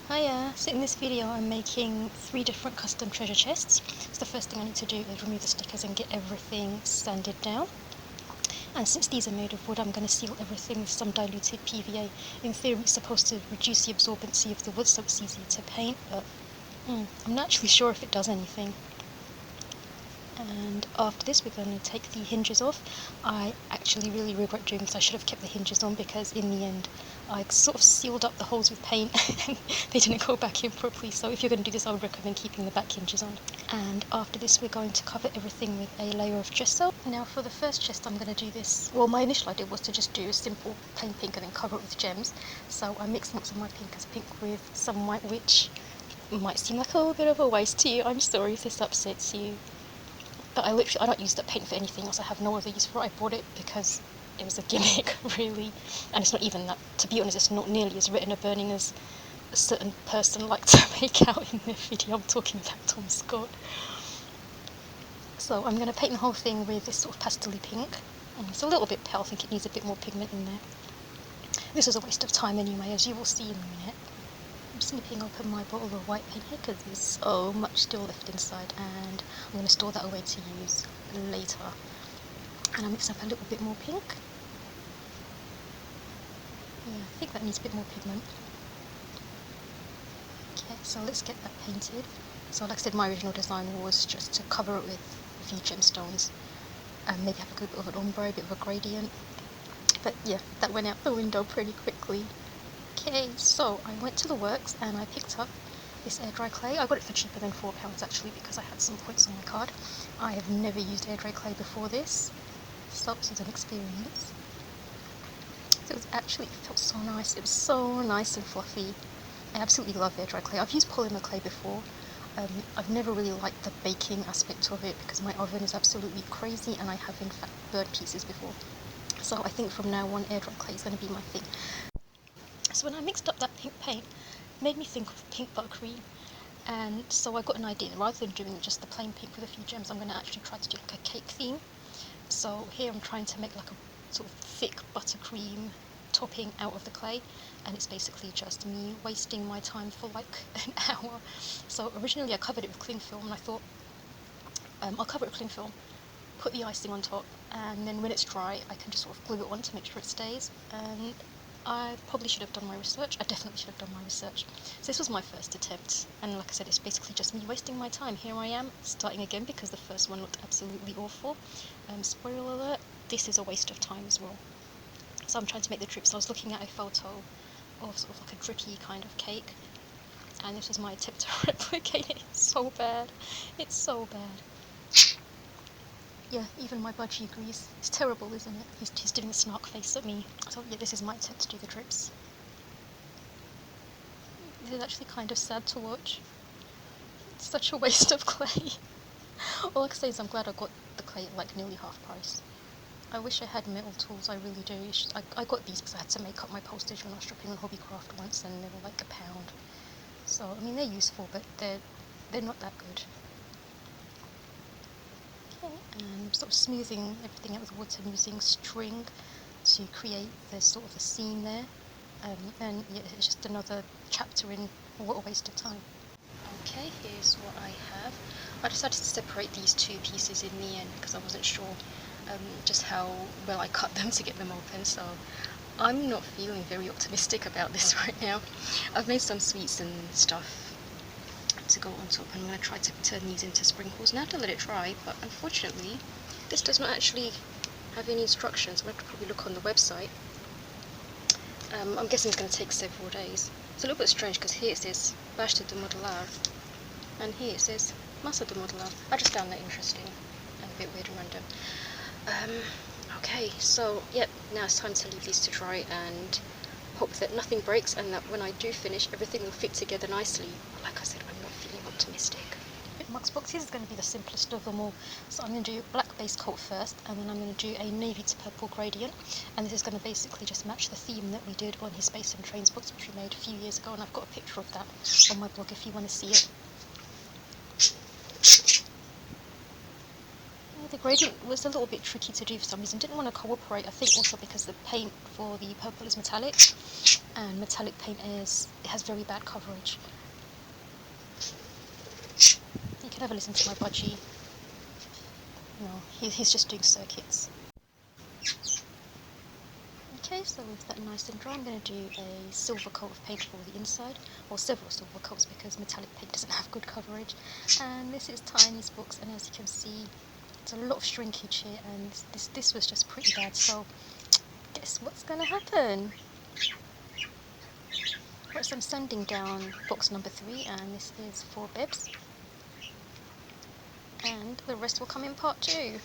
Hiya, so in this video I'm making 3 different custom treasure chests. So the first thing I need to do is remove the stickers and get everything sanded down. And since these are made of wood, I'm going to seal everything with some diluted PVA. In theory it's supposed to reduce the absorbency of the wood so it's easier to paint, but I'm not actually sure if it does anything. And after this we're going to take the hinges off. I actually really regret doing this. I should have kept the hinges on because in the end I sort of sealed up the holes with paint and they didn't go back in properly, so if you're going to do this I would recommend keeping the back hinges on. And after this we're going to cover everything with a layer of gesso. Now for the first chest I'm going to do this, well, my initial idea was to just do a simple plain pink and then cover it with gems, so I'm mixing up some of my pink as pink with some white, which might seem like a little bit of a waste to you. I'm sorry if this upsets you. But I don't use that paint for anything else. I have no other use for it. I bought it because it was a gimmick, really. And it's not even that, to be honest, it's not nearly as written or burning as a certain person liked to make out in the video. I'm talking about Tom Scott. So I'm going to paint the whole thing with this sort of pastel-y pink. It's a little bit pale, I think it needs a bit more pigment in there. This is a waste of time anyway, as you will see in a minute. I'm snipping open my bottle of white paint here because there's so much still left inside, and I'm going to store that away to use later. And I'll mix up a little bit more pink. Yeah, I think that needs a bit more pigment. Okay, so let's get that painted. So like I said, my original design was just to cover it with a few gemstones and maybe have a good bit of an ombre, a bit of a gradient. But yeah, that went out the window pretty quickly. Okay, so I went to the works and I picked up this air dry clay. I got it for cheaper than £4 actually because I had some points on my card. I have never used air dry clay before this, so this was an experience. So it felt so nice. It was so nice and fluffy. I absolutely love air dry clay. I've used polymer clay before. I've never really liked the baking aspect of it because my oven is absolutely crazy and I have in fact burnt pieces before. So I think from now on air dry clay is going to be my thing. So when I mixed up that pink paint, it made me think of pink buttercream, and so I got an idea. Rather than doing just the plain pink with a few gems, I'm going to actually try to do like a cake theme. So here I'm trying to make like a sort of thick buttercream topping out of the clay, and it's basically just me wasting my time for like an hour. So originally I covered it with cling film, and I thought I'll cover it with cling film, put the icing on top, and then when it's dry I can just sort of glue it on to make sure it stays. And I probably should have done my research. I definitely should have done my research. So this was my first attempt, and like I said, it's basically just me wasting my time. Here I am, starting again because the first one looked absolutely awful. Spoiler alert, this is a waste of time as well. So I'm trying to make the drips. I was looking at a photo of sort of like a drippy kind of cake, and this was my attempt to replicate it. It's so bad. It's so bad. Yeah, even my budgie agrees. It's terrible, isn't it? He's doing a snark face at me. So yeah, this is my attempt to do the drips. This is actually kind of sad to watch. It's such a waste of clay. All I can say is I'm glad I got the clay at like nearly half price. I wish I had metal tools, I really do. I got these because I had to make up my postage when I was shopping on Hobbycraft once, and they were like £1. So, I mean, they're useful, but they're not that good. Okay, and sort of smoothing everything out with water and using string to create the sort of a seam there. And yeah, it's just another chapter in what a waste of time. Okay, here's what I have. I decided to separate these 2 pieces in the end because I wasn't sure just how well I cut them to get them open, so I'm not feeling very optimistic about this right now. I've made some sweets and stuff to go on top, and I'm going to try to turn these into sprinkles. Now to let it dry, but unfortunately this does not actually have any instructions. I'm going to have to probably look on the website. I'm guessing it's going to take several days. It's a little bit strange because here it says bâche de modelar and here it says massa de modelar. I just found that interesting and a bit weird and random. Okay, so yep, now it's time to leave these to dry and hope that nothing breaks and that when I do finish everything will fit together nicely. But like I said, I'm not feeling optimistic. Mux boxes is going to be the simplest of them all. So I'm going to do black base coat first, and then I'm going to do a navy to purple gradient, and this is going to basically just match the theme that we did on his Space and Trains box, which we made a few years ago, and I've got a picture of that on my blog if you want to see it. The gradient was a little bit tricky to do for some reason. Didn't want to cooperate, I think also because the paint for the purple is metallic. and metallic paint it has very bad coverage. You can have a listen to my budgie. He's just doing circuits. Okay, so with that nice and dry, I'm going to do a silver coat of paint for the inside, or several silver coats, because metallic paint doesn't have good coverage. And this is Tiny's books, and as you can see, there's a lot of shrinkage here, and this was just pretty bad. So guess what's going to happen? Right, so I'm sanding down box number 3, and this is for Bebs, and the rest will come in part 2.